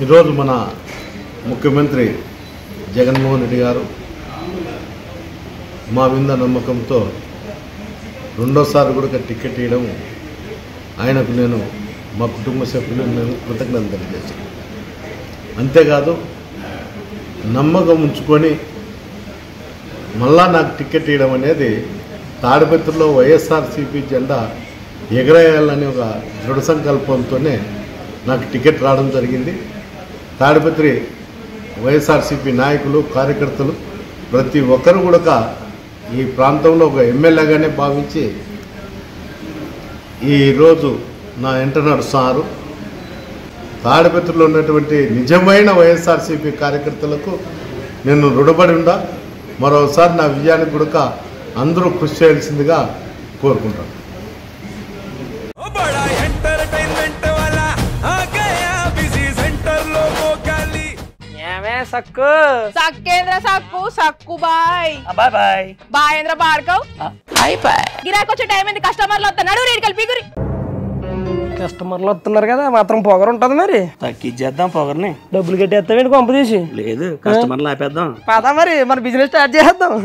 ఈరోజు మన ముఖ్యమంత్రి జగన్మోహన్ రెడ్డి గారు మా మీద నమ్మకంతో రెండోసారి కూడా టికెట్ ఇవ్వడం ఆయనకు నేను మా కుటుంబ సభ్యులు నేను కృతజ్ఞతలు తెలియజేస్తాను. అంతేకాదు నమ్మకం ఉంచుకొని మళ్ళా నాకు టికెట్ ఇవ్వడం అనేది తాడిపత్రిలో వైఎస్ఆర్సీపీ జెండా ఎగరేయాలని ఒక దృఢ సంకల్పంతోనే నాకు టికెట్ రావడం జరిగింది. తాడిపత్రి వైఎస్ఆర్సీపీ నాయకులు కార్యకర్తలు ప్రతి ఒక్కరు కూడా ఈ ప్రాంతంలో ఒక ఎమ్మెల్యేగానే భావించి ఈరోజు నా వెంట నడుస్తున్నారు. తాడిపత్రిలో ఉన్నటువంటి నిజమైన వైఎస్ఆర్సీపీ కార్యకర్తలకు నేను రుణపడి ఉండా. మరోసారి నా విజయానికి కూడా అందరూ కృషి చేయాల్సిందిగా కోరుకుంటాను. సక్కు సక్కేంద్ర సక్కు సక్కు బాయ్ బాయ్ బాయ్ బాయేంద్ర భార్గవ్ బాయ్ బాయ్. గిరాకి వచ్చే టైం ఏంది? కస్టమర్లు వస్తున్నాడు రేడికల్ పిగురి. కస్టమర్లు వస్తున్నారు కదా మాత్రం పొగరు ఉంటది మరి తగ్గిచ్చేద్దాం పొగర్ని. డబ్బులు కట్టేస్తామేంటి కొంప తీసి? లేదు కస్టమర్లు ఆపేద్దాం. పదా మరి మన బిజినెస్ స్టార్ట్ చేద్దాం.